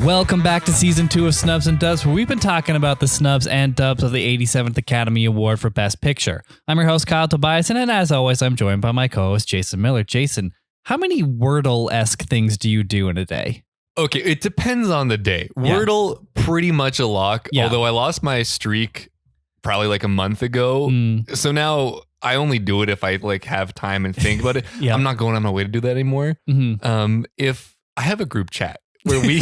Welcome back to Season 2 of Snubs and Dubs, where we've been talking about the snubs and dubs of the 87th Academy Award for Best Picture. I'm your host, Kyle Tobias, and as always, I'm joined by my co-host, Jason Miller. Jason, how many Wordle-esque things do you do in a day? Okay, it depends on the day. Wordle, pretty much a lock, although I lost my streak probably like a month ago. So now I only do it if I like have time and think about it. I'm not going on my way to do that anymore. If I have a group chat where we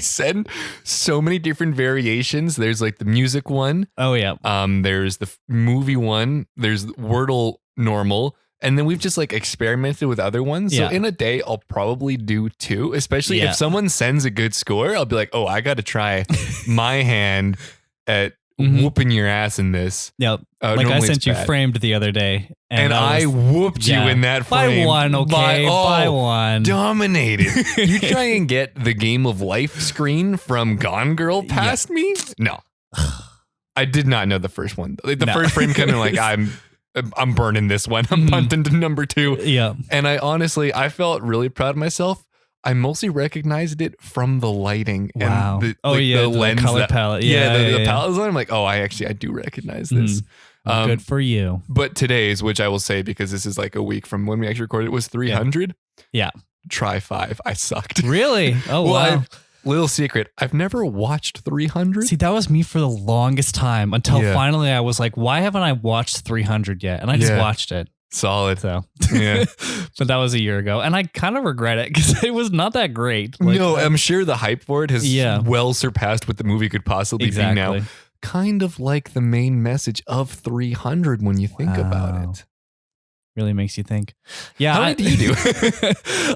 send so many different variations. There's like the music one. Oh yeah. There's the movie one. There's Wordle normal. And then we've just like experimented with other ones. So in a day, I'll probably do 2, especially if someone sends a good score. I'll be like, oh, I got to try my hand at whooping your ass in this. Yep. Like I sent you Framed the other day. And I whooped you in that frame. By one, okay? By one. Dominated. You try and get the Game of Life screen from Gone Girl past me? No. I did not know the first one. Like, the first frame kind of like, I'm burning this one. I'm punting to number 2. Yeah. And I felt really proud of myself. I mostly recognized it from the lighting and the lens, the color palette. The palette. I'm like, oh, I do recognize this. Good for you. But today's, which I will say because this is like a week from when we actually recorded, it was 300. Yeah. Try 5. I sucked. Really? Oh, wow. Little secret. I've never watched 300. See, that was me for the longest time until finally I was like, why haven't I watched 300 yet? And I just watched it. Solid. So, yeah. But that was a year ago. And I kind of regret it because it was not that great. Like, no, I'm sure the hype for it has well surpassed what the movie could possibly be now. Kind of like the main message of 300 when you think about it. Really makes you think. Yeah. How many do you do?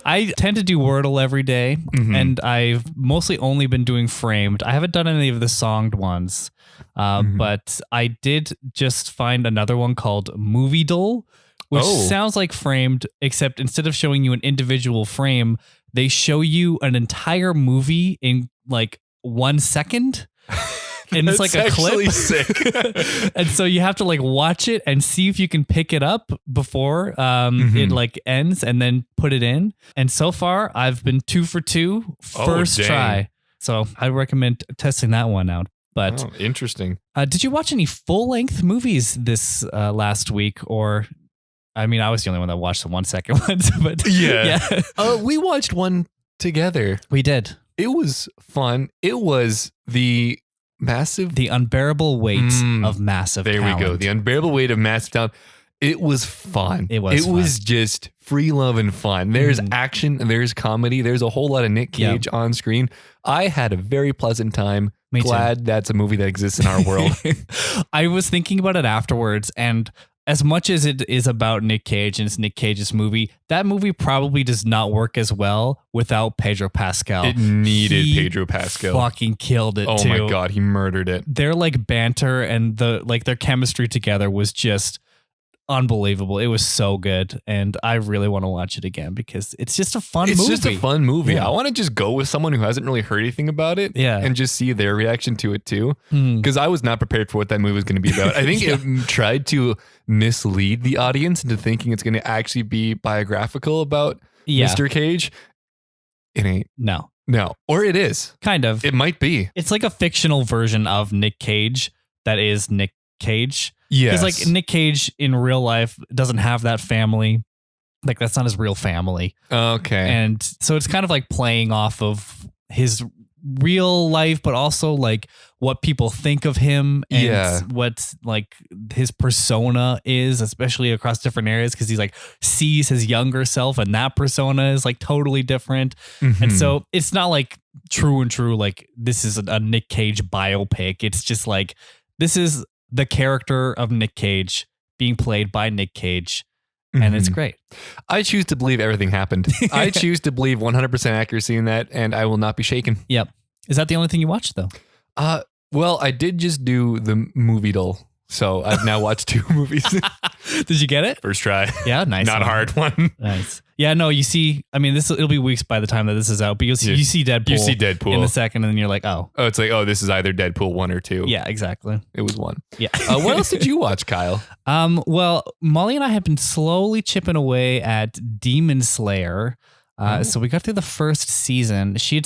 I tend to do Wordle every day, and I've mostly only been doing Framed. I haven't done any of the songed ones, but I did just find another one called Moviedle, which sounds like Framed, except instead of showing you an individual frame, they show you an entire movie in like 1 second. And it's like a clip. Sick. And so you have to like watch it and see if you can pick it up before it like ends and then put it in. And so far I've been 2 for 2 first try. So I recommend testing that one out. But interesting. Did you watch any full-length movies this last week? Or I mean, I was the only one that watched the 1 second ones, but we watched one together. We did. It was fun. It was the unbearable weight of massive talent. There we go. The unbearable weight of massive talent. It was fun. It was just free love and fun. There's action, there's comedy, there's a whole lot of Nick Cage on screen. I had a very pleasant time. Glad that's a movie that exists in our world. I was thinking about it afterwards, and as much as it is about Nick Cage and it's Nick Cage's movie, that movie probably does not work as well without Pedro Pascal. It needed Pedro Pascal. Fucking killed it too. Oh my God, he murdered it. Their like banter and their chemistry together was just unbelievable. It was so good, and I really want to watch it again because it's just a fun movie. It's just a fun movie. I want to just go with someone who hasn't really heard anything about it and just see their reaction to it too. Because I was not prepared for what that movie was going to be about. I think it tried to mislead the audience into thinking it's going to actually be biographical about Mr. Cage. It ain't. No. Or it is. Kind of. It might be. It's like a fictional version of Nick Cage that is Nick Cage. Yes. Because like Nick Cage in real life doesn't have that family. Like that's not his real family. Okay. And so it's kind of like playing off of his real life, but also like what people think of him and what like his persona is, especially across different areas. Cause he's like sees his younger self and that persona is like totally different. And so it's not like true, like this is a Nick Cage biopic. It's just like, this is the character of Nick Cage being played by Nick Cage. And it's great. I choose to believe everything happened. I choose to believe 100% accuracy in that, and I will not be shaken. Yep. Is that the only thing you watched, though? Well, I did just do the Moviedle, so I've now watched 2 movies. Did you get it? First try. Yeah, nice. Not a hard one. Nice. Yeah, no, you see, I mean, it'll be weeks by the time that this is out, but you see Deadpool. You see Deadpool in a second, and then you're like, oh. Oh, it's like, this is either Deadpool 1 or 2. Yeah, exactly. It was 1. Yeah. What else did you watch, Kyle? Well, Molly and I have been slowly chipping away at Demon Slayer. So we got through the first season. She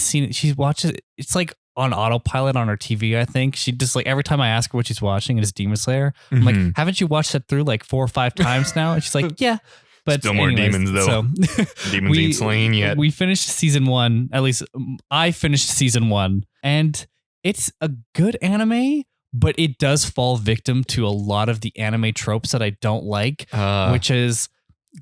watches it. It's like on autopilot on her TV, I think. She just like, every time I ask her what she's watching, it is Demon Slayer. I'm like, haven't you watched that through like 4 or 5 times now? And she's like, yeah. But still more demons though. So demons ain't slain yet. We finished season 1. At least I finished season 1. And it's a good anime, but it does fall victim to a lot of the anime tropes that I don't like, which is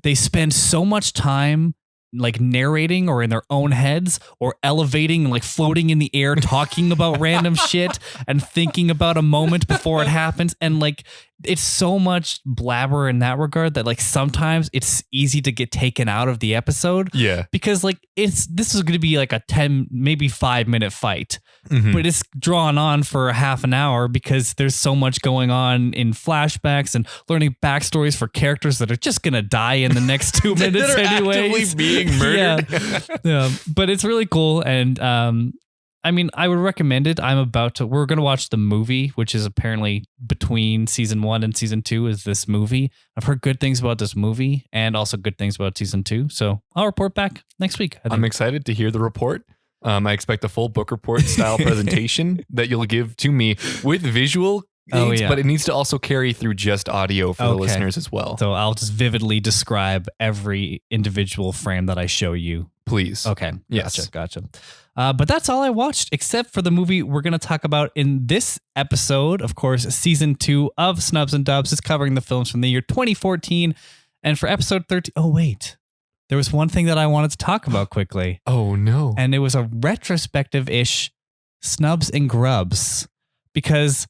they spend so much time like narrating or in their own heads or elevating and like floating in the air, talking about random shit and thinking about a moment before it happens. And like, it's so much blabber in that regard that like sometimes it's easy to get taken out of the episode. Yeah. Because like this is going to be like a 10, maybe 5-minute fight, but it's drawn on for a half an hour because there's so much going on in flashbacks and learning backstories for characters that are just going to die in the next 2 minutes anyway. Actively being murdered. Yeah. But it's really cool. And, I mean, I would recommend it. We're going to watch the movie, which is apparently between season 1 and season 2 is this movie. I've heard good things about this movie and also good things about season 2. So I'll report back next week. I'm excited to hear the report. I expect a full book report style presentation that you'll give to me with visual aids, but it needs to also carry through just audio for the listeners as well. So I'll just vividly describe every individual frame that I show you. Please. Okay. Yes. Gotcha. But that's all I watched, except for the movie we're going to talk about in this episode. Of course, season 2 of Snubs and Dubs is covering the films from the year 2014. And for episode 13, there was one thing that I wanted to talk about quickly. Oh, no. And it was a retrospective-ish Snubs and Grubs, because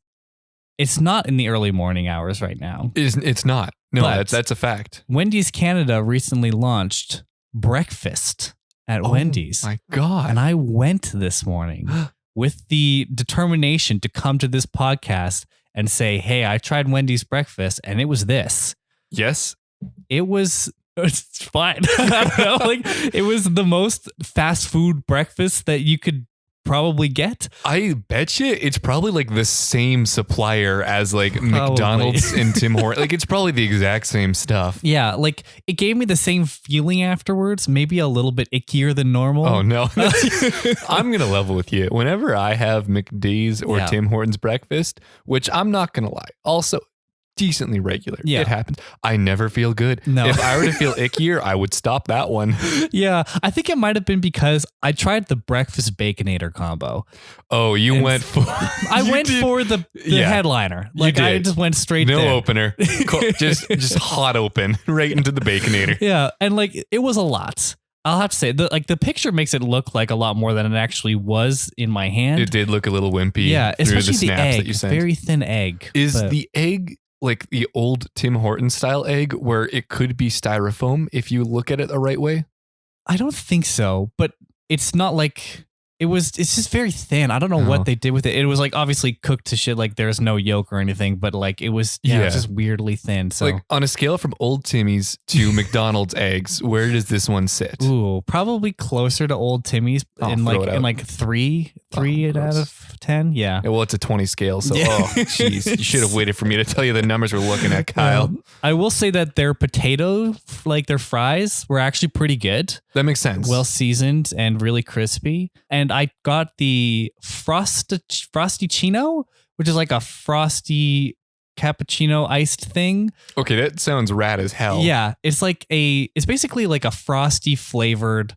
it's not in the early morning hours right now. It's not. No, that's a fact. Wendy's Canada recently launched breakfast at Wendy's. My God. And I went this morning with the determination to come to this podcast and say, hey, I tried Wendy's breakfast and it was this. Yes. It's fine. I don't know, like, it was the most fast food breakfast that you could probably get. I bet you it's probably like the same supplier as like McDonald's and Tim Hortons. Like it's probably the exact same stuff. Yeah, like it gave me the same feeling afterwards, maybe a little bit ickier than normal. Oh no. I'm going to level with you. Whenever I have McD's or Tim Hortons breakfast, which I'm not going to lie, also decently regular. Yeah. It happens. I never feel good. No. If I were to feel ickier, I would stop that one. Yeah. I think it might have been because I tried the breakfast Baconator combo. Oh, you went for... I went for the headliner. Like I just went straight there. No opener. just hot open right into the Baconator. Yeah. And like it was a lot. I'll have to say, the picture makes it look like a lot more than it actually was in my hand. It did look a little wimpy. Yeah, especially the egg. That you sent. Very thin egg. Is the egg like the old Tim Hortons style egg where it could be styrofoam if you look at it the right way? I don't think so, but it's not like it's just very thin. I don't know what they did with it. It was like obviously cooked to shit, like there's no yolk or anything, but like it was it was just weirdly thin. So like on a scale from Old Timmy's to McDonald's eggs, where does this one sit? Ooh, probably closer to Old Timmy's in like 3 out of 10. Yeah. Well, it's a 20 scale, so jeez, you should have waited for me to tell you the numbers we're looking at, Kyle. I will say that their potato, like their fries, were actually pretty good. That makes sense. Well seasoned and really crispy. And I got the Frosty Chino, which is like a frosty cappuccino iced thing. Okay, that sounds rad as hell. Yeah, it's basically like a frosty flavored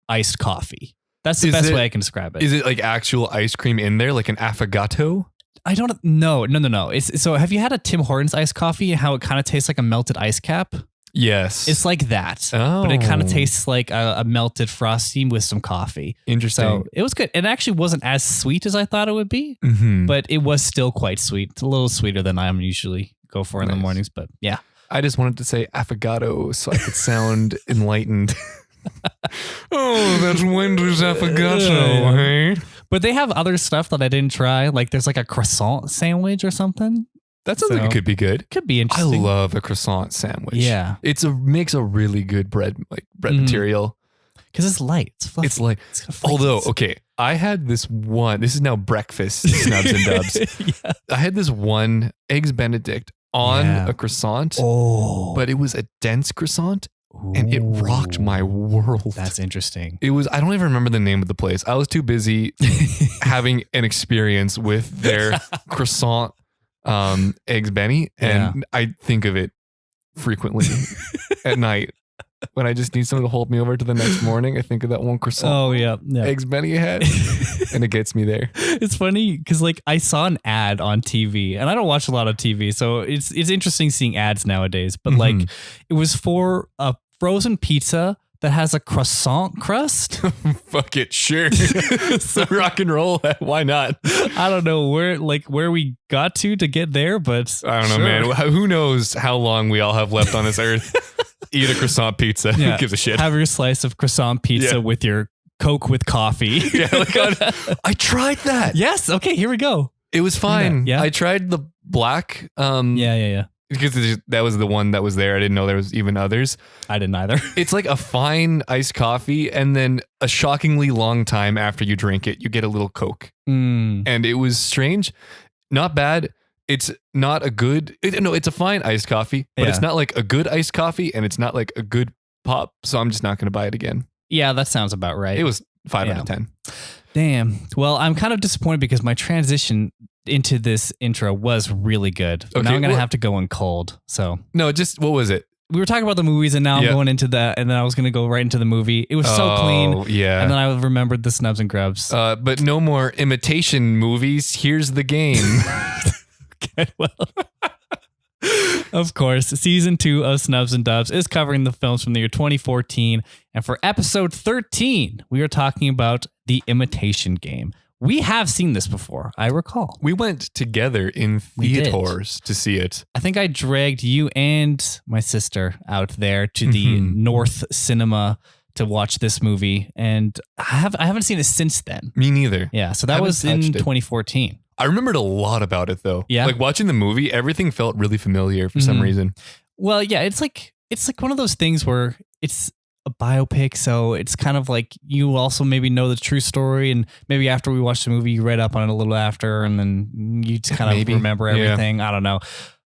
iced coffee. That's the best way I can describe it. Is it like actual ice cream in there, like an affogato? I don't know. No. So have you had a Tim Hortons iced coffee and how it kind of tastes like a melted ice cap? Yes. It's like that, but it kind of tastes like a melted Frosty with some coffee. Interesting. So it was good. It actually wasn't as sweet as I thought it would be, but it was still quite sweet. It's a little sweeter than I usually go for in the mornings, but yeah. I just wanted to say affogato so I could sound enlightened. Oh, that's Wendy's affogato, hey? But they have other stuff that I didn't try. Like there's like a croissant sandwich or something. That sounds like it could be good. Could be interesting. I love a croissant sandwich. Yeah. Makes a really good bread material. Because it's light. It's fluffy. It's light. Although, okay, I had this one, this is now breakfast Snubs and Dubs. Yeah. I had this one Eggs Benedict on a croissant, but it was a dense croissant. and it rocked my world. That's interesting. It was, I don't even remember the name of the place. I was too busy having an experience with their croissant eggs Benny, and I think of it frequently at night. When I just need someone to hold me over to the next morning, I think of that one croissant. Oh, yeah. Eggs Benny had, and it gets me there. It's funny because like I saw an ad on TV, and I don't watch a lot of TV, so it's interesting seeing ads nowadays. But like it was for a frozen pizza that has a croissant crust. Fuck it, sure. So rock and roll. Why not? I don't know where we got to get there, but I don't know, man. Who knows how long we all have left on this earth? Eat a croissant pizza. Yeah. Who gives a shit? Have your slice of croissant pizza with your Coke with coffee. Yeah, I tried that. Yes. Okay, here we go. It was fine. Yeah. I tried the black. Yeah. Because that was the one that was there. I didn't know there was even others. I didn't either. It's like a fine iced coffee, and then a shockingly long time after you drink it, you get a little Coke. And it was strange. Not bad. It's not a good... it's a fine iced coffee, but it's not like a good iced coffee, and it's not like a good pop, so I'm just not going to buy it again. Yeah, that sounds about right. It was 5 out of 10. Damn. Well, I'm kind of disappointed because my transition into this intro was really good. Okay, now I'm going to have to go in cold. So no, just what was it? We were talking about the movies, and now I'm going into that, and then I was going to go right into the movie. It was so clean. Yeah. And then I remembered the Snubs and Grubs. But no more imitation movies. Here's the game. Okay, well, of course, season 2 of Snubs and Dubs is covering the films from the year 2014. And for episode 13, we are talking about The Imitation Game. We have seen this before, I recall. We went together in theaters to see it. I think I dragged you and my sister out there to the North Cinema to watch this movie, and I haven't seen it since then. Me neither. Yeah, so that was in 2014. I remembered a lot about it though. Yeah. Like watching the movie, everything felt really familiar for some reason. Well, yeah, it's like one of those things where it's a biopic, so it's kind of like you also maybe know the true story, and maybe after we watch the movie, you read up on it a little after, and then you just kind of remember everything. I don't know.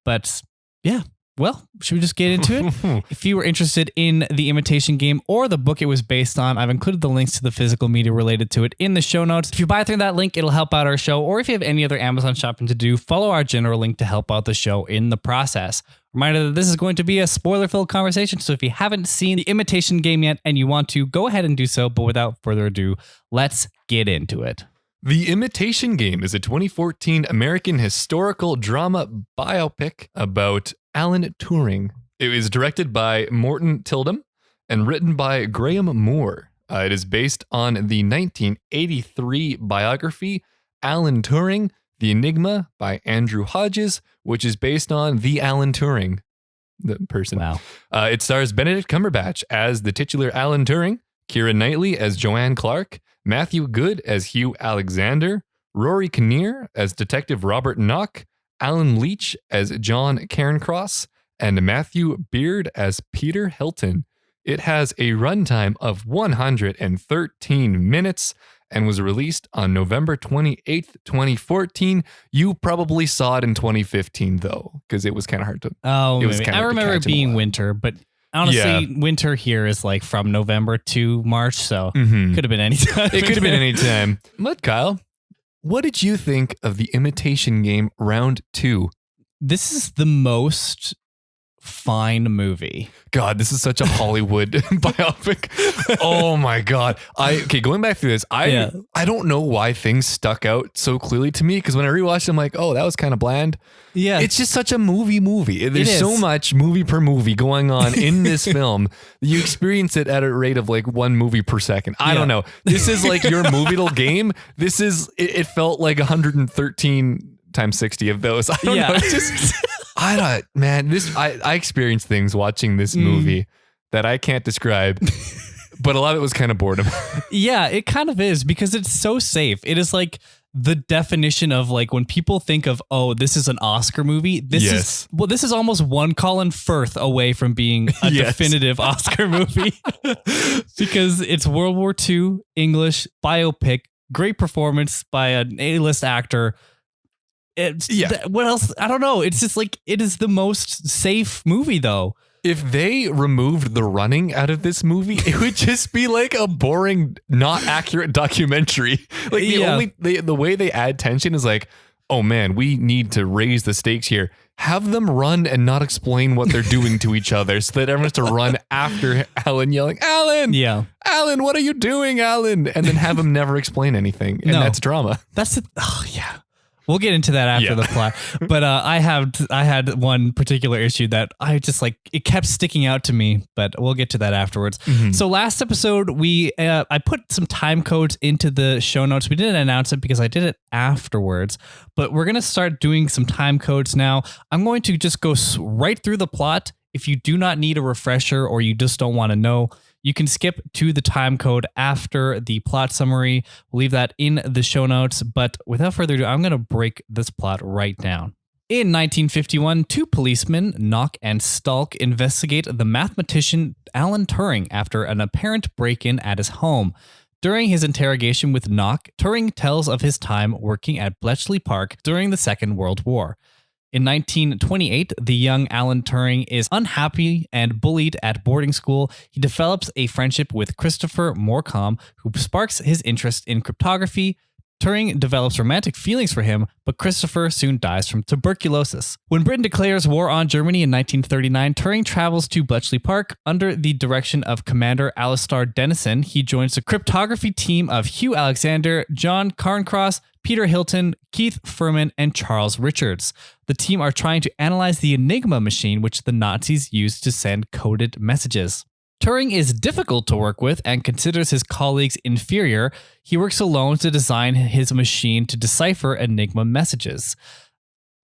But yeah. Well, should we just get into it? If you were interested in The Imitation Game or the book it was based on, I've included the links to the physical media related to it in the show notes. If you buy through that link, it'll help out our show. Or if you have any other Amazon shopping to do, follow our general link to help out the show in the process. Reminder that this is going to be a spoiler-filled conversation, so if you haven't seen The Imitation Game yet and you want to, go ahead and do so. But without further ado, let's get into it. The Imitation Game is a 2014 American historical drama biopic about Alan Turing. It was directed by Morten Tyldum and written by Graham Moore. It is based on the 1983 biography Alan Turing, The Enigma by Andrew Hodges, which is based on the Alan Turing, the person. Wow. It stars Benedict Cumberbatch as the titular Alan Turing, Keira Knightley as Joan Clarke, Matthew Goode as Hugh Alexander, Rory Kinnear as Detective Robert Knock, Alan Leach as John Cairncross, and Matthew Beard as Peter Hilton. It has a runtime of 113 minutes and was released on November 28th, 2014. You probably saw it in 2015, though, because it was kind of hard to... Oh, maybe. I remember it being winter, but honestly, winter here is like from November to March, so could have been any time. It could have been any time. But Kyle, what did you think of The Imitation Game Round 2? This is the most fine movie. God, this is such a Hollywood biopic. Oh my God. Going back through this, I don't know why things stuck out so clearly to me, because when I rewatched it, I'm like, oh, that was kind of bland. Yeah. It's just such a movie. There's so much movie per movie going on in this film. You experience it at a rate of like 1 movie per second. I don't know. This is like your movie-little game. This is, it felt like 113 times 60 of those. I don't know. It's just... I experienced things watching this movie that I can't describe, but a lot of it was kind of boredom. Yeah, it kind of is, because it's so safe. It is like the definition of like when people think of, oh, this is an Oscar movie. This is almost one Colin Firth away from being a definitive Oscar movie, because it's World War II English biopic, great performance by an A-list actor. What else? I don't know. It's just like, it is the most safe movie though. If they removed the running out of this movie, it would just be like a boring, not accurate documentary. Like the way they add tension is like, oh man, we need to raise the stakes here. Have them run and not explain what they're doing to each other so that everyone has to run after Alan yelling, Alan! Yeah. Alan, what are you doing, Alan? And then have him never explain anything. And that's drama. Yeah. We'll get into that after the plot. But I had one particular issue that I just like, it kept sticking out to me, but we'll get to that afterwards. Mm-hmm. So last episode, I put some time codes into the show notes. We didn't announce it because I did it afterwards, but we're going to start doing some time codes now. I'm going to just go right through the plot. If you do not need a refresher or you just don't want to know, you can skip to the time code after the plot summary. We'll leave that in the show notes. But without further ado, I'm going to break this plot right down. In 1951, two policemen, Knock and Stalk, investigate the mathematician Alan Turing after an apparent break-in at his home. During his interrogation with Knock, Turing tells of his time working at Bletchley Park during the Second World War. In 1928, the young Alan Turing is unhappy and bullied at boarding school. He develops a friendship with Christopher Morcom, who sparks his interest in cryptography. Turing develops romantic feelings for him, but Christopher soon dies from tuberculosis. When Britain declares war on Germany in 1939, Turing travels to Bletchley Park. Under the direction of Commander Alistair Dennison, he joins the cryptography team of Hugh Alexander, John Cairncross, Peter Hilton, Keith Furman, and Charles Richards. The team are trying to analyze the Enigma machine, which the Nazis used to send coded messages. Turing is difficult to work with and considers his colleagues inferior. He works alone to design his machine to decipher Enigma messages.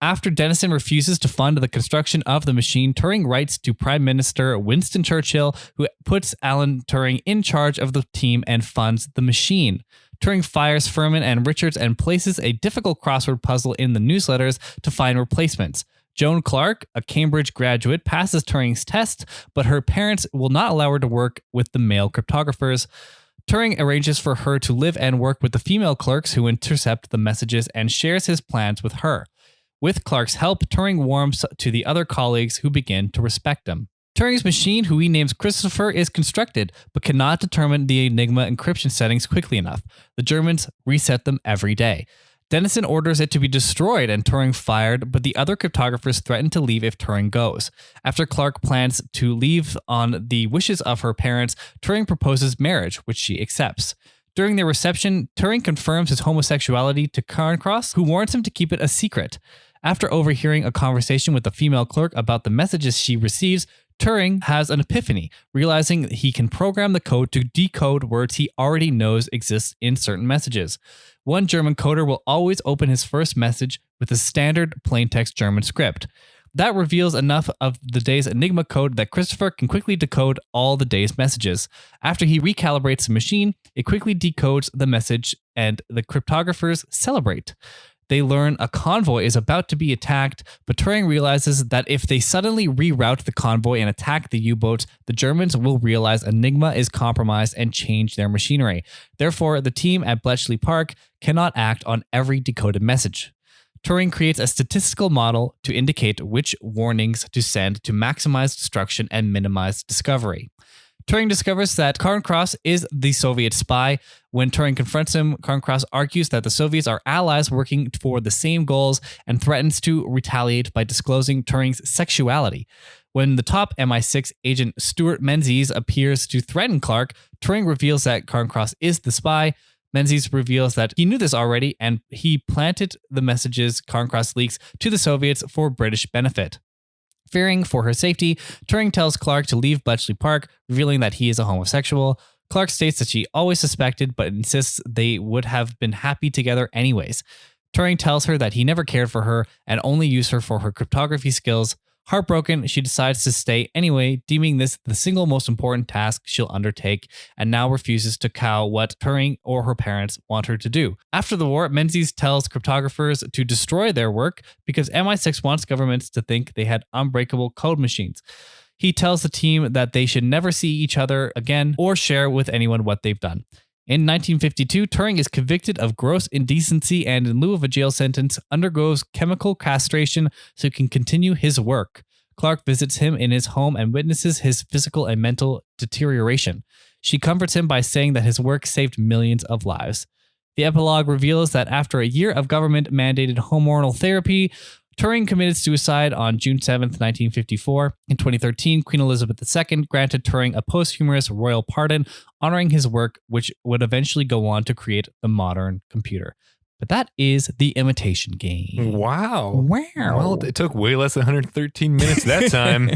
After Dennison refuses to fund the construction of the machine, Turing writes to Prime Minister Winston Churchill, who puts Alan Turing in charge of the team and funds the machine. Turing fires Furman and Richards and places a difficult crossword puzzle in the newsletters to find replacements. Joan Clarke, a Cambridge graduate, passes Turing's test, but her parents will not allow her to work with the male cryptographers. Turing arranges for her to live and work with the female clerks who intercept the messages and shares his plans with her. With Clarke's help, Turing warms to the other colleagues who begin to respect him. Turing's machine, who he names Christopher, is constructed, but cannot determine the Enigma encryption settings quickly enough. The Germans reset them every day. Dennison orders it to be destroyed and Turing fired, but the other cryptographers threaten to leave if Turing goes. After Clarke plans to leave on the wishes of her parents, Turing proposes marriage, which she accepts. During their reception, Turing confirms his homosexuality to Cairncross, who warns him to keep it a secret. After overhearing a conversation with a female clerk about the messages she receives, Turing has an epiphany, realizing he can program the code to decode words he already knows exist in certain messages. One German coder will always open his first message with a standard plaintext German script. That reveals enough of the day's Enigma code that Christopher can quickly decode all the day's messages. After he recalibrates the machine, it quickly decodes the message and the cryptographers celebrate. They learn a convoy is about to be attacked, but Turing realizes that if they suddenly reroute the convoy and attack the U-boats, the Germans will realize Enigma is compromised and change their machinery. Therefore, the team at Bletchley Park cannot act on every decoded message. Turing creates a statistical model to indicate which warnings to send to maximize destruction and minimize discovery. Turing discovers that Cairncross is the Soviet spy. When Turing confronts him, Cairncross argues that the Soviets are allies working for the same goals and threatens to retaliate by disclosing Turing's sexuality. When the top MI6 agent Stuart Menzies appears to threaten Clarke, Turing reveals that Cairncross is the spy. Menzies reveals that he knew this already and he planted the messages Cairncross leaks to the Soviets for British benefit. Fearing for her safety, Turing tells Clarke to leave Bletchley Park, revealing that he is a homosexual. Clarke states that she always suspected, but insists they would have been happy together anyways. Turing tells her that he never cared for her and only used her for her cryptography skills. Heartbroken, she decides to stay anyway, deeming this the single most important task she'll undertake, and now refuses to cow what Turing or her parents want her to do. After the war, Menzies tells cryptographers to destroy their work because MI6 wants governments to think they had unbreakable code machines. He tells the team that they should never see each other again or share with anyone what they've done. In 1952, Turing is convicted of gross indecency and, in lieu of a jail sentence, undergoes chemical castration so he can continue his work. Clarke visits him in his home and witnesses his physical and mental deterioration. She comforts him by saying that his work saved millions of lives. The epilogue reveals that after a year of government-mandated hormonal therapy, Turing committed suicide on June 7th, 1954. In 2013, Queen Elizabeth II granted Turing a posthumous royal pardon, honoring his work, which would eventually go on to create the modern computer. But that is the Imitation Game. Wow. Well, it took way less than 113 minutes that time.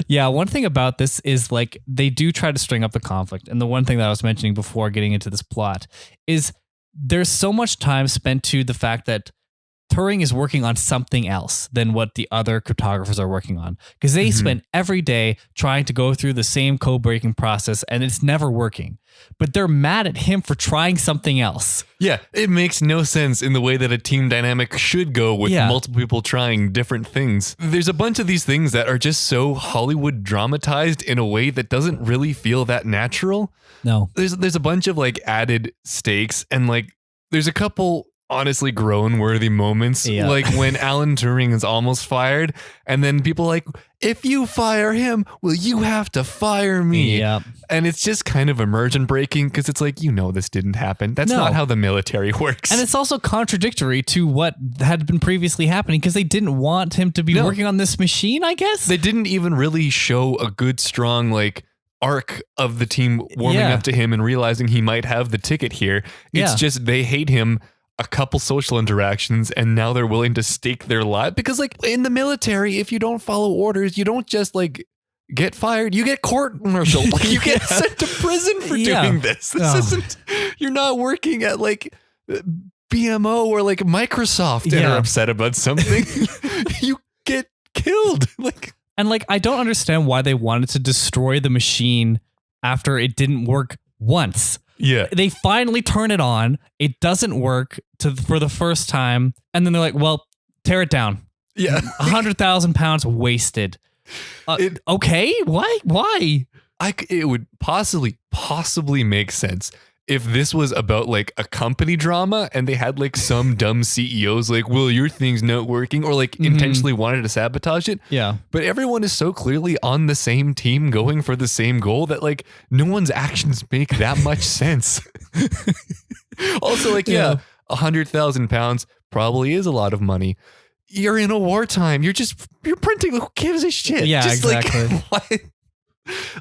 Yeah, one thing about this is like they do try to string up the conflict. And the one thing that I was mentioning before getting into this plot is there's so much time spent to the fact that Turing is working on something else than what the other cryptographers are working on, because they spend every day trying to go through the same code breaking process and it's never working. But they're mad at him for trying something else. Yeah, it makes no sense in the way that a team dynamic should go with multiple people trying different things. There's a bunch of these things that are just so Hollywood dramatized in a way that doesn't really feel that natural. No. There's a bunch of like added stakes and like there's a couple honestly groan-worthy moments, like when Alan Turing is almost fired, and then people are like, if you fire him, well, you have to fire me. Yeah. And it's just kind of immersion breaking because it's like, this didn't happen. That's not how the military works. And it's also contradictory to what had been previously happening because they didn't want him to be working on this machine, I guess. They didn't even really show a good, strong, like, arc of the team warming up to him and realizing he might have the ticket here. It's just they hate him, a couple social interactions, and now they're willing to stake their life because like in the military, if you don't follow orders, you don't just like get fired, you get court-martialed. Like you get sent to prison for doing this. This isn't, you're not working at like BMO or like Microsoft and are upset about something. You get killed. And I don't understand why they wanted to destroy the machine after it didn't work once. Yeah. They finally turn it on. It doesn't work for the first time. And then they're like, well, tear it down. Yeah. 100,000 pounds wasted. Okay. Why? It would possibly make sense if this was about like a company drama and they had like some dumb CEOs like, well, your thing's not working, or like intentionally wanted to sabotage it. Yeah. But everyone is so clearly on the same team going for the same goal that like no one's actions make that much sense. Also, like, 100,000 pounds probably is a lot of money. You're in a wartime. You're printing. Who gives a shit? Yeah, just exactly.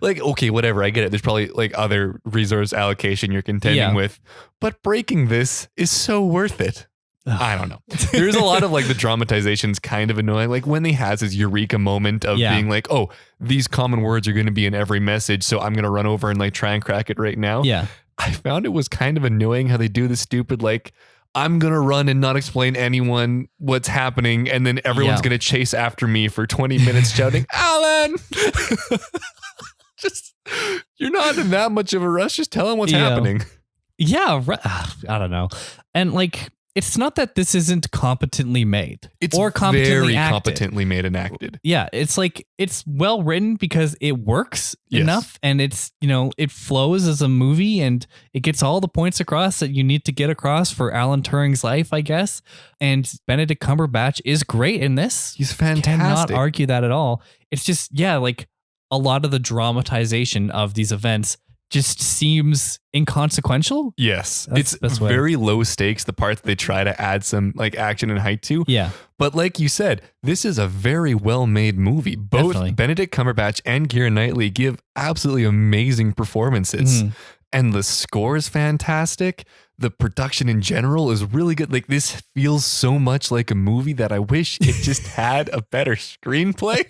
Like, okay, whatever. I get it. There's probably like other resource allocation you're contending with, but breaking this is so worth it. I don't know. There's a lot of like the dramatization's kind of annoying. Like when he has his eureka moment of being like, oh, these common words are going to be in every message, so I'm going to run over and like try and crack it right now. Yeah. I found it was kind of annoying how they do the stupid like, I'm going to run and not explain anyone what's happening, and then everyone's going to chase after me for 20 minutes shouting, Alan! Just, you're not in that much of a rush. Just tell him what's happening. Yeah. I don't know. And like, it's not that this isn't competently made. It's competently very competently made and acted. Yeah. It's like, it's well written because it works enough, and it's, it flows as a movie and it gets all the points across that you need to get across for Alan Turing's life, I guess. And Benedict Cumberbatch is great in this. He's fantastic. Cannot argue that at all. It's just, like a lot of the dramatization of these events just seems inconsequential. Yes. It's very low stakes, the parts they try to add some like action and height to. Yeah. But like you said, this is a very well made movie. Both Benedict Cumberbatch and Keira Knightley give absolutely amazing performances. And the score is fantastic. The production in general is really good. Like this feels so much like a movie that I wish it just had a better screenplay.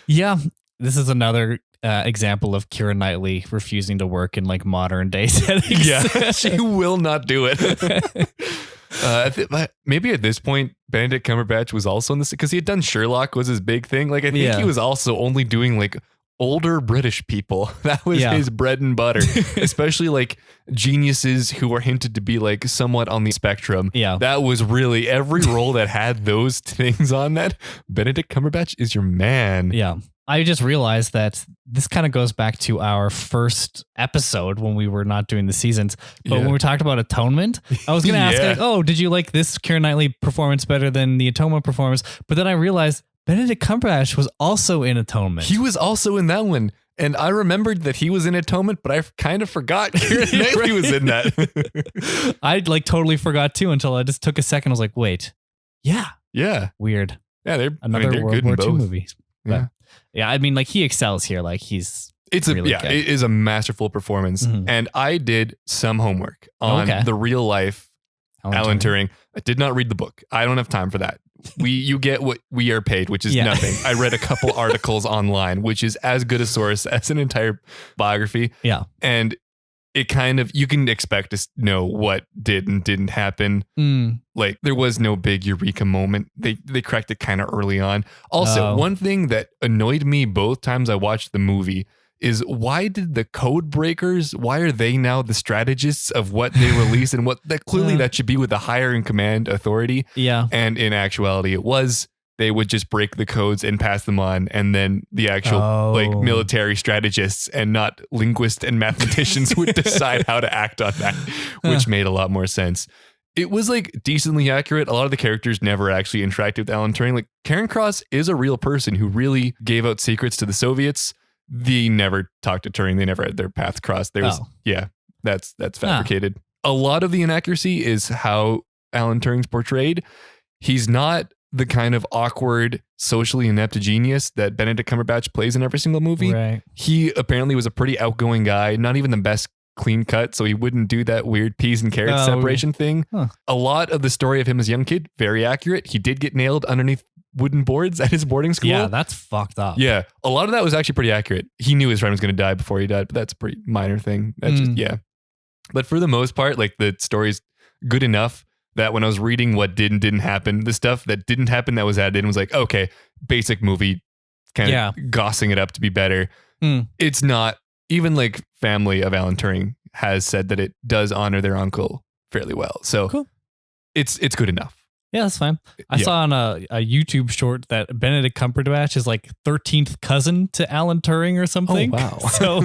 Yeah. This is another example of Keira Knightley refusing to work in like modern day settings. Yeah, she will not do it. Maybe at this point, Benedict Cumberbatch was also in this because he had done Sherlock was his big thing. Like I think he was also only doing like older British people. That was his bread and butter, especially like geniuses who were hinted to be like somewhat on the spectrum. Yeah. That was really every role that had those things on that. Benedict Cumberbatch is your man. Yeah. I just realized that this kind of goes back to our first episode when we were not doing the seasons. But when we talked about Atonement, I was going to ask, like, oh, did you like this Keira Knightley performance better than the Atonement performance? But then I realized Benedict Cumberbatch was also in Atonement. He was also in that one. And I remembered that he was in Atonement, but I kind of forgot Keira Knightley was in that. I like totally forgot too until I just took a second. I was like, wait. Yeah. Weird. Yeah, they're another World good War in both. II movie. Yeah, I mean, like he excels here. Like he's really good. It is a masterful performance. And I did some homework on the real life Alan Turing. I did not read the book. I don't have time for that. You get what we are paid, which is nothing. I read a couple articles online, which is as good a source as an entire biography. Yeah. And it kind of, you can expect to know what did and didn't happen. Like there was no big eureka moment. They cracked it kind of early on. Also, one thing that annoyed me both times I watched the movie is why did the code breakers, why are they now the strategists of what they release and what that clearly that should be with the higher in command authority. Yeah. And in actuality, it was they would just break the codes and pass them on. And then the actual like military strategists and not linguists and mathematicians would decide how to act on that, which made a lot more sense. It was like decently accurate. A lot of the characters never actually interacted with Alan Turing. Like Karen Cross is a real person who really gave out secrets to the Soviets. They never talked to Turing. They never had their paths crossed. There was, that's fabricated. A lot of the inaccuracy is how Alan Turing's portrayed. He's not the kind of awkward, socially inept genius that Benedict Cumberbatch plays in every single movie. Right. He apparently was a pretty outgoing guy, not even the best clean cut, so he wouldn't do that weird peas and carrots separation thing. A lot of the story of him as a young kid, very accurate. He did get nailed underneath wooden boards at his boarding school. Yeah, that's fucked up. Yeah, a lot of that was actually pretty accurate. He knew his friend was going to die before he died, but that's a pretty minor thing. That's just, But for the most part, like the story's good enough that when I was reading what did and didn't happen, the stuff that didn't happen that was added in was like, okay, basic movie, kind of gossing it up to be better. It's not, even like family of Alan Turing has said that it does honor their uncle fairly well. So it's good enough. Yeah, that's fine. I saw on a YouTube short that Benedict Cumberbatch is like 13th cousin to Alan Turing or something. Oh, wow. So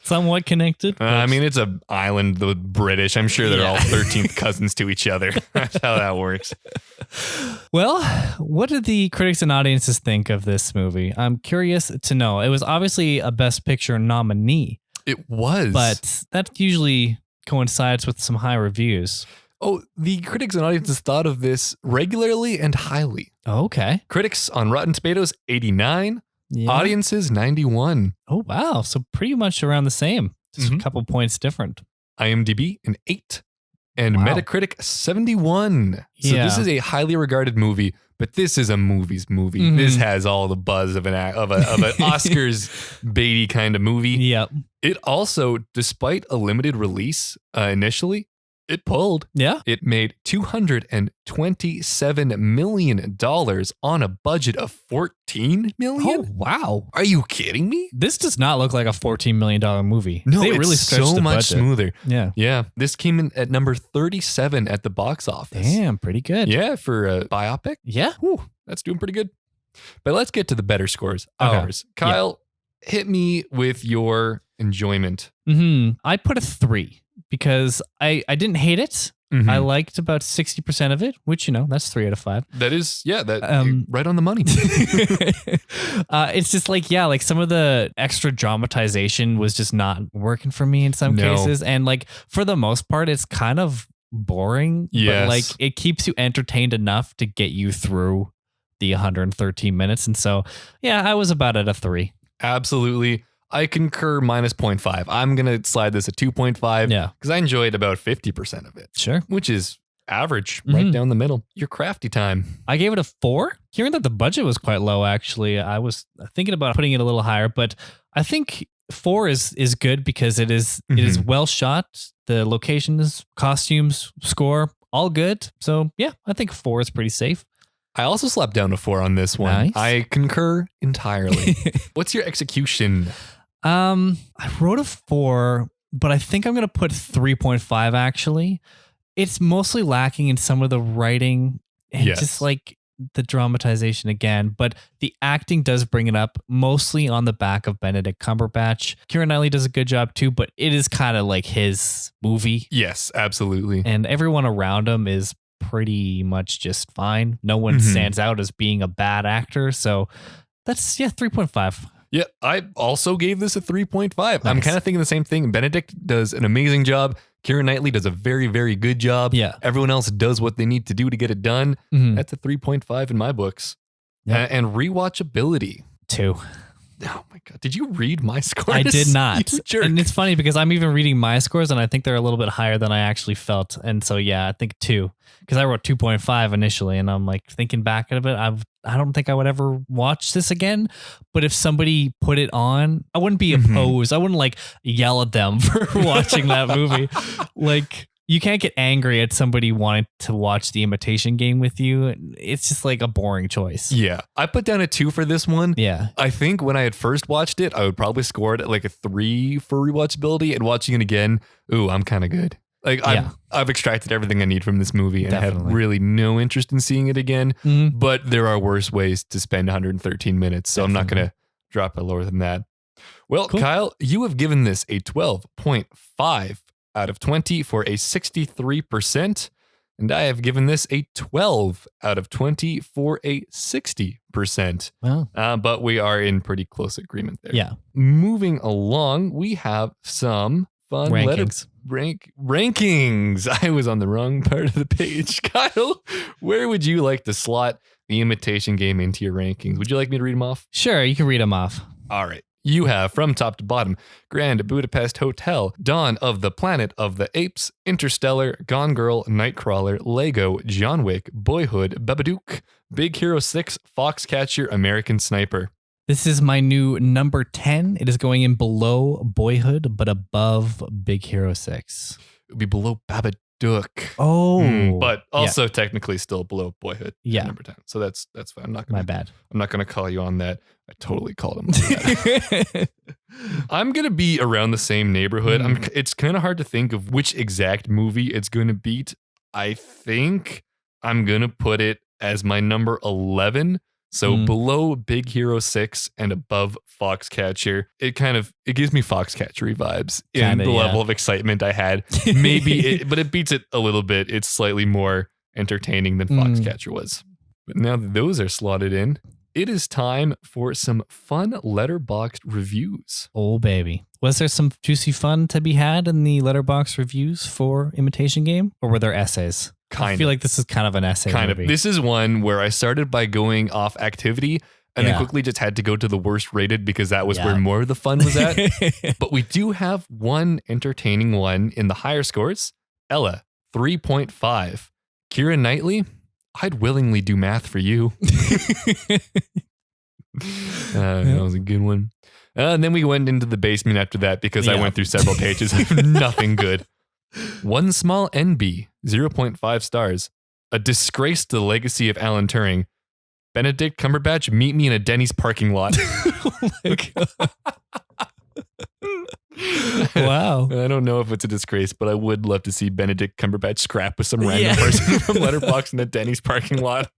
somewhat connected. I mean, it's an island, the British. I'm sure they're all 13th cousins to each other. That's how that works. Well, what did the critics and audiences think of this movie? I'm curious to know. It was obviously a Best Picture nominee. It was. But that usually coincides with some high reviews. Oh, the critics and audiences thought of this regularly and highly. Okay. Critics on Rotten Tomatoes, 89. Audiences, 91. Oh, wow. So pretty much around the same. Just a couple points different. IMDb, an 8. And Metacritic, 71. So this is a highly regarded movie, but this is a movie's movie. This has all the buzz of an Oscars baity kind of movie. Yep. It also, despite a limited release initially, it pulled. Yeah. It made $227 million on a budget of $14 million. Oh, wow. Are you kidding me? This does not look like a $14 million movie. No, they it's really so the much budget. smoother. Yeah. Yeah. This came in at number 37 at the box office. Damn, pretty good. Yeah, for a biopic. Yeah. Whew, that's doing pretty good. But let's get to the better scores. Ours. Kyle, hit me with your enjoyment. I put a 3. Because I didn't hate it. I liked about 60% of it, which, that's 3 out of 5. That is, right on the money. It's just like some of the extra dramatization was just not working for me in some cases. And like, for the most part, it's kind of boring. Yes. But like, it keeps you entertained enough to get you through the 113 minutes. And so, I was about at a 3. Absolutely. I concur minus 0.5. I'm going to slide this at 2.5. Yeah. Because I enjoyed about 50% of it. Sure. Which is average, right down the middle. Your crafty time. I gave it a 4. Hearing that the budget was quite low, actually, I was thinking about putting it a little higher, but I think 4 is good because it is well shot. The locations, costumes, score, all good. So I think 4 is pretty safe. I also slapped down a 4 on this one. Nice. I concur entirely. What's your execution? I wrote a 4, but I think I'm going to put 3.5 actually. It's mostly lacking in some of the writing and just like the dramatization again, but the acting does bring it up mostly on the back of Benedict Cumberbatch. Keira Knightley does a good job too, but it is kind of like his movie. Yes, absolutely. And everyone around him is pretty much just fine. No one stands out as being a bad actor. So that's 3.5. Yeah, I also gave this a 3.5. Nice. I'm kind of thinking the same thing. Benedict does an amazing job. Keira Knightley does a very, very good job. Yeah. Everyone else does what they need to do to get it done. That's a 3.5 in my books. Yep. And rewatchability. 2. Oh my God. Did you read my scores? I did not. You jerk. And it's funny because I'm even reading my scores and I think they're a little bit higher than I actually felt. And so, I think 2 because I wrote 2.5 initially. And I'm like thinking back a bit. I don't think I would ever watch this again. But if somebody put it on, I wouldn't be opposed. I wouldn't like yell at them for watching that movie. Like, you can't get angry at somebody wanting to watch the Imitation Game with you. It's just like a boring choice. Yeah. I put down a 2 for this one. Yeah. I think when I had first watched it, I would probably score it at like a 3 for rewatchability, and watching it again, I'm kind of good. Like I've extracted everything I need from this movie and I have really no interest in seeing it again. But there are worse ways to spend 113 minutes. So I'm not going to drop it lower than that. Well, cool. Kyle, you have given this a 12.5 out of 20 for a 63%. And I have given this a 12 out of 20 for a 60%. Wow. But we are in pretty close agreement there. Yeah. Moving along, we have some fun rankings. I was on the wrong part of the page. Kyle, where would you like to slot the Imitation Game into your rankings? Would you like me to read them off? Sure, you can read them off. All right. You have, from top to bottom, Grand Budapest Hotel, Dawn of the Planet of the Apes, Interstellar, Gone Girl, Nightcrawler, Lego, John Wick, Boyhood, Babadook, Big Hero 6, Foxcatcher, American Sniper. This is my new number 10. It is going in below Boyhood, but above Big Hero 6. It would be below Babadook. Oh. But also technically still below Boyhood. Yeah. Number 10. So that's fine. I'm not My bad. I'm not going to call you on that. I totally called him on that. I'm going to be around the same neighborhood. It's kind of hard to think of which exact movie it's going to beat. I think I'm going to put it as my number 11. So below Big Hero 6 and above Foxcatcher. It gives me Foxcatcher vibes in the level of excitement I had. Maybe but it beats it a little bit. It's slightly more entertaining than Foxcatcher was. But now that those are slotted in, it is time for some fun Letterboxd reviews. Oh, baby. Was there some juicy fun to be had in the Letterboxd reviews for Imitation Game? Or were there essays? I feel like this is kind of an essay movie. This is one where I started by going off activity and then quickly just had to go to the worst rated because that was where more of the fun was at. But we do have one entertaining one in the higher scores. Ella, 3.5. Keira Knightley, I'd willingly do math for you. That was a good one. And then we went into the basement after that because I went through several pages of nothing good. One Small NB, 0.5 stars. A disgrace to the legacy of Alan Turing. Benedict Cumberbatch, meet me in a Denny's parking lot. Oh my God. Wow. I don't know if it's a disgrace, but I would love to see Benedict Cumberbatch scrap with some random person from Letterboxd in a Denny's parking lot.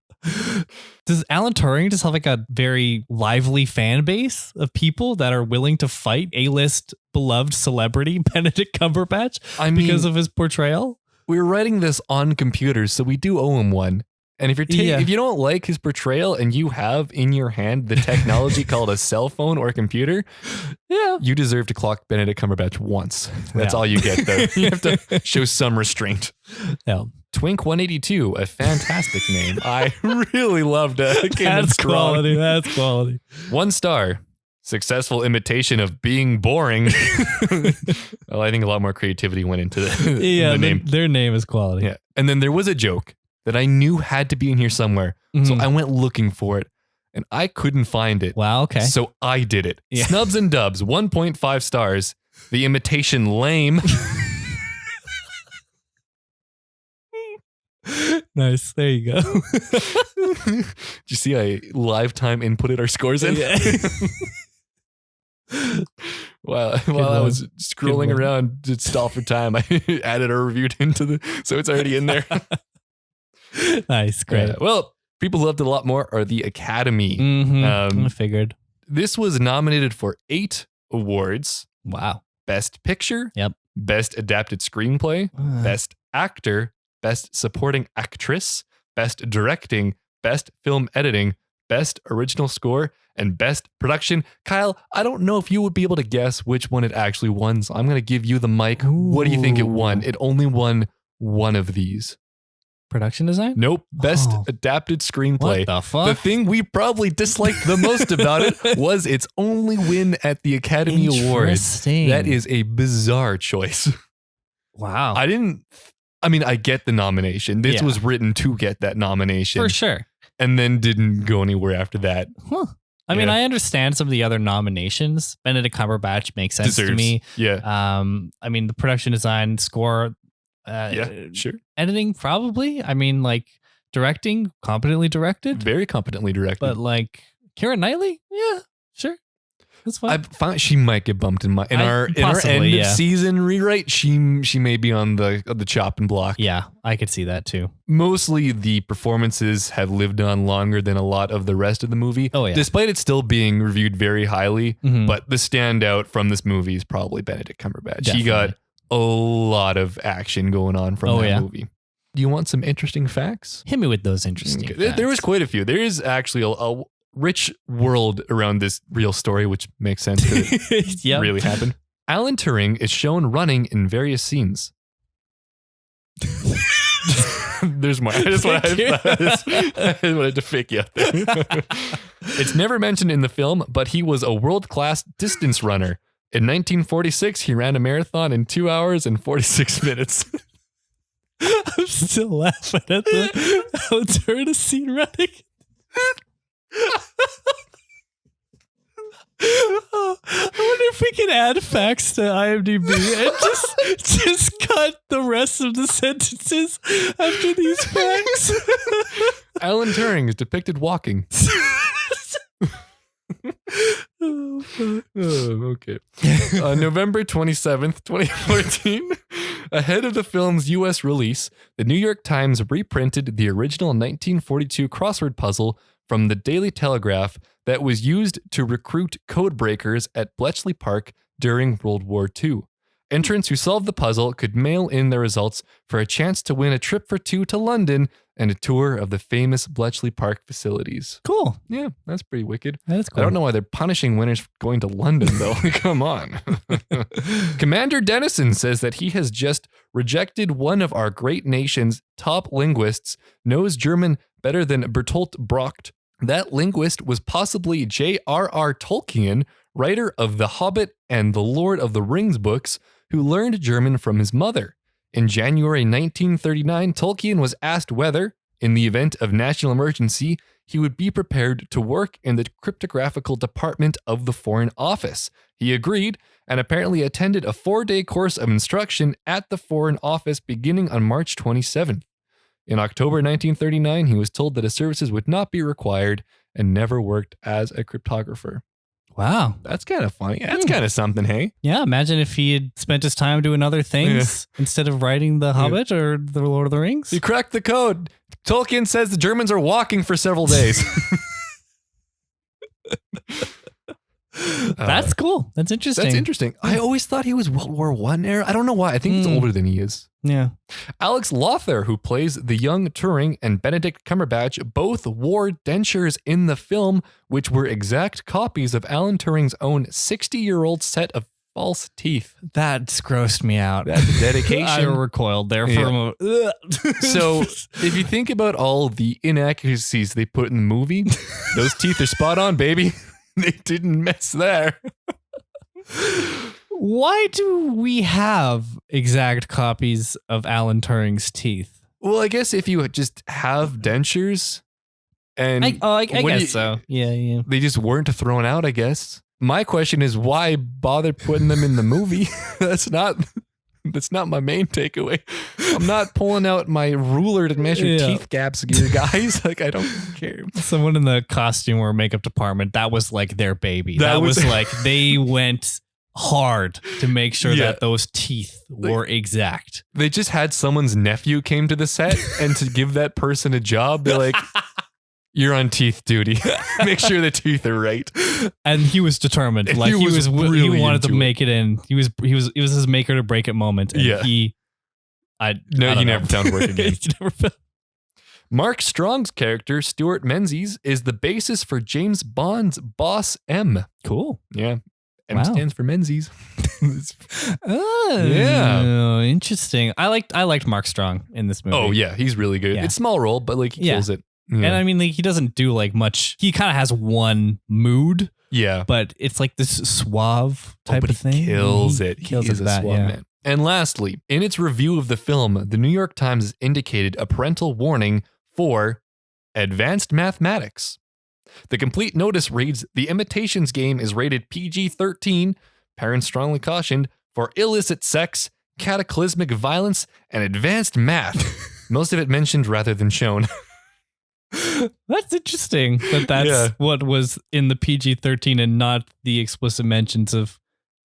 Does Alan Turing just have like a very lively fan base of people that are willing to fight A-list beloved celebrity Benedict Cumberbatch because of his portrayal? We're writing this on computers, so we do owe him one. And if if you don't like his portrayal and you have in your hand the technology called a cell phone or a computer, you deserve to clock Benedict Cumberbatch once. That's all you get, though. You have to show some restraint. Yeah. Twink 182, a fantastic name. I really loved it. That's quality. That's quality. 1 star. Successful imitation of being boring. Well, I think a lot more creativity went into the name. Their name is quality. Yeah. And then there was a joke that I knew had to be in here somewhere. So I went looking for it and I couldn't find it. Wow. Okay. So I did it. Yeah. Snubs and Dubs, 1.5 stars. The imitation lame. Nice. There you go. Did you see I live time inputted our scores in? Yeah. While I was scrolling around to stall for time, I added a review into so it's already in there. Nice. Great. Well, people who loved it a lot more are the Academy. I figured. This was nominated for 8 awards. Wow. Best Picture. Yep. Best Adapted Screenplay. Best Actor. Best Supporting Actress, Best Directing, Best Film Editing, Best Original Score, and Best Production. Kyle, I don't know if you would be able to guess which one it actually won, so I'm going to give you the mic. Ooh. What do you think it won? It only won one of these. Production design? Nope. Best adapted screenplay. What the fuck? The thing we probably disliked the most about it was its only win at the Academy Awards. That is a bizarre choice. Wow. I get the nomination. This was written to get that nomination. For sure. And then didn't go anywhere after that. Huh. I mean, I understand some of the other nominations. Benedict Cumberbatch makes sense to me. Yeah. I mean, the production design, score, sure. Editing, probably. I mean, like directing, competently directed. Very competently directed. But like Keira Knightley, yeah, sure. That's fine. I found she might get bumped in our end of season rewrite. She may be on the chopping block. Yeah, I could see that too. Mostly the performances have lived on longer than a lot of the rest of the movie. Oh yeah. Despite it still being reviewed very highly, but the standout from this movie is probably Benedict Cumberbatch. Definitely. He got a lot of action going on from that movie. Do you want some interesting facts? Hit me with those interesting facts. There was quite a few. There is actually a rich world around this real story, which makes sense that it really happened. Alan Turing is shown running in various scenes. There's more. I just wanted to fake you out there. It's never mentioned in the film, but he was a world-class distance runner. In 1946, he ran a marathon in 2 hours and 46 minutes. I'm still laughing at the Alan Turing scene running. I wonder if we can add facts to IMDb and just cut the rest of the sentences after these facts. Alan Turing is depicted walking. Okay. On November 27th, 2014, ahead of the film's US release, the New York Times reprinted the original 1942 crossword puzzle from the Daily Telegraph that was used to recruit code breakers at Bletchley Park during World War II. Entrants who solved the puzzle could mail in their results for a chance to win a trip for two to London and a tour of the famous Bletchley Park facilities. Cool. Yeah, that's pretty wicked. That's cool. I don't know why they're punishing winners for going to London, though. Come on. Commander Dennison says that he has just rejected one of our great nation's top linguists, knows German better than Bertolt Brecht. That linguist was possibly J.R.R. Tolkien, writer of The Hobbit and The Lord of the Rings books, who learned German from his mother. In January 1939, Tolkien was asked whether, in the event of national emergency, he would be prepared to work in the cryptographical department of the Foreign Office. He agreed and apparently attended a 4-day course of instruction at the Foreign Office beginning on March 27. In October 1939, he was told that his services would not be required and never worked as a cryptographer. Wow. That's kind of funny. That's kind of something, hey? Yeah, imagine if he had spent his time doing other things instead of writing The Hobbit or The Lord of the Rings. He cracked the code. Tolkien says the Germans are walking for several days. That's cool. That's interesting. That's interesting. I always thought he was World War I era. I don't know why. I think he's older than he is. Yeah. Alex Lawther, who plays the young Turing, and Benedict Cumberbatch both wore dentures in the film, which were exact copies of Alan Turing's own 60-year-old set of false teeth. That's grossed me out. That's dedication. I recoiled there for a moment. So if you think about all the inaccuracies they put in the movie, those teeth are spot on, baby. They didn't mess there. Why do we have exact copies of Alan Turing's teeth? Well, I guess if you just have dentures and I guess so. Yeah. They just weren't thrown out, I guess. My question is, why bother putting them in the movie? That's not my main takeaway. I'm not pulling out my ruler to measure teeth gaps here, guys. Like, I don't care. Someone in the costume or makeup department, that was like their baby. That was like, they went hard to make sure that those teeth were exact. They just had someone's nephew came to the set, and to give that person a job, they're like, you're on teeth duty. Make sure the teeth are right. And he was determined. And like he wanted to make it in. It was his make or to break it moment. And You never found work again. Mark Strong's character, Stuart Menzies, is the basis for James Bond's Boss M. Cool. Yeah. M stands for Menzies. Oh, interesting. I liked Mark Strong in this movie. Oh, yeah. He's really good. Yeah. It's a small role, but like he kills it. Yeah. And I mean, like, he doesn't do like much. He kind of has one mood. Yeah. But it's like this suave type of thing. He kills it. Kills he is a suave man. And lastly, in its review of the film, the New York Times has indicated a parental warning for advanced mathematics. The complete notice reads, the Imitations game is rated PG-13, parents strongly cautioned, for illicit sex, cataclysmic violence, and advanced math. Most of it mentioned rather than shown. That's interesting that's what was in the PG-13 and not the explicit mentions of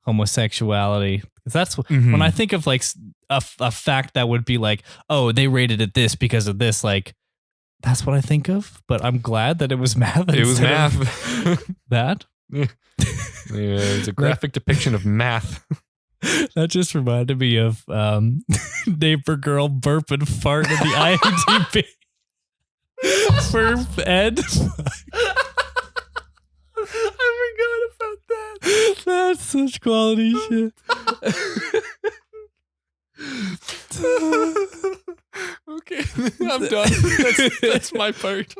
homosexuality. Because that's when I think of like a fact that would be like, oh, they rated it this because of this, like, that's what I think of, but I'm glad that it was math. It was math. That? Yeah, it's a graphic depiction of math. That just reminded me of neighbor girl burp and fart in the IMDb. Burp Ed. I forgot about that. That's such quality shit. Okay, I'm done. That's my part.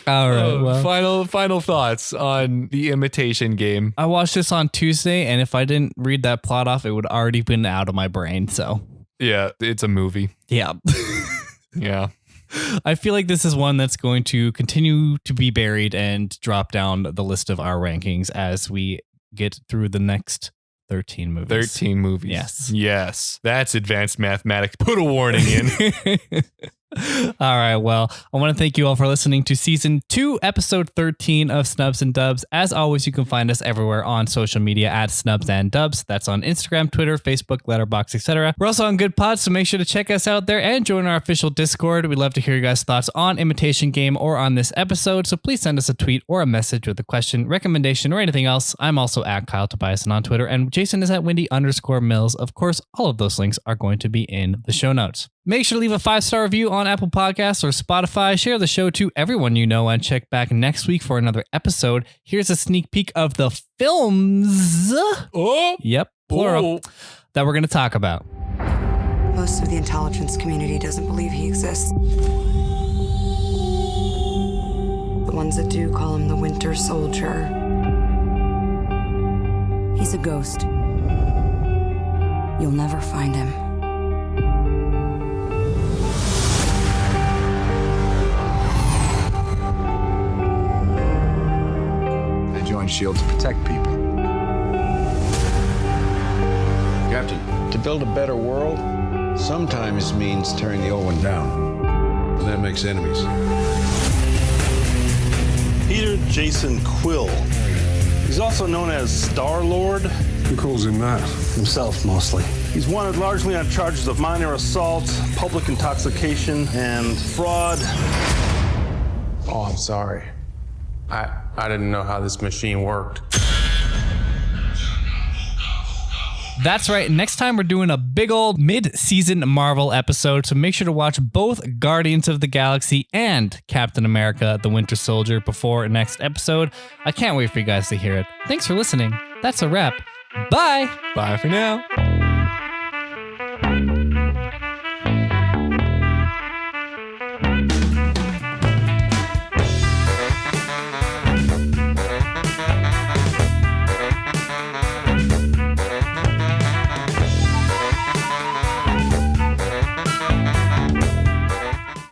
All right. Well, final thoughts on the Imitation game. I watched this on Tuesday, and if I didn't read that plot off, it would already been out of my brain. So yeah, it's a movie. Yeah. Yeah. I feel like this is one that's going to continue to be buried and drop down the list of our rankings as we get through the next 13 movies. 13 movies. Yes. Yes. That's advanced mathematics. Put a warning in. All right. Well, I want to thank you all for listening to season 2, episode 13 of Snubs and Dubs. As always, you can find us everywhere on social media at Snubs and Dubs. That's on Instagram, Twitter, Facebook, Letterboxd, etc. We're also on Good Pods, so make sure to check us out there and join our official Discord. We'd love to hear your guys' thoughts on Imitation Game or on this episode, so please send us a tweet or a message with a question, recommendation, or anything else. I'm also at Kyle Tobiasen on Twitter, and Jason is at Wendy_Mills. Of course, all of those links are going to be in the show notes. Make sure to leave a 5-star review on Apple Podcasts or Spotify. Share the show to everyone you know and check back next week for another episode. Here's a sneak peek of the films. Yep, plural. That we're going to talk about. Most of the intelligence community doesn't believe he exists. The ones that do call him the Winter Soldier. He's a ghost. You'll never find him. Join S.H.I.E.L.D. to protect people. Captain, to build a better world, sometimes means tearing the old one down. And that makes enemies. Peter Jason Quill. He's also known as Star-Lord. Who calls him that? Himself, mostly. He's wanted largely on charges of minor assault, public intoxication, and fraud. Oh, I'm sorry. I didn't know how this machine worked. That's right. Next time we're doing a big old mid-season Marvel episode, so make sure to watch both Guardians of the Galaxy and Captain America: The Winter Soldier before next episode. I can't wait for you guys to hear it. Thanks for listening. That's a wrap. Bye. Bye for now.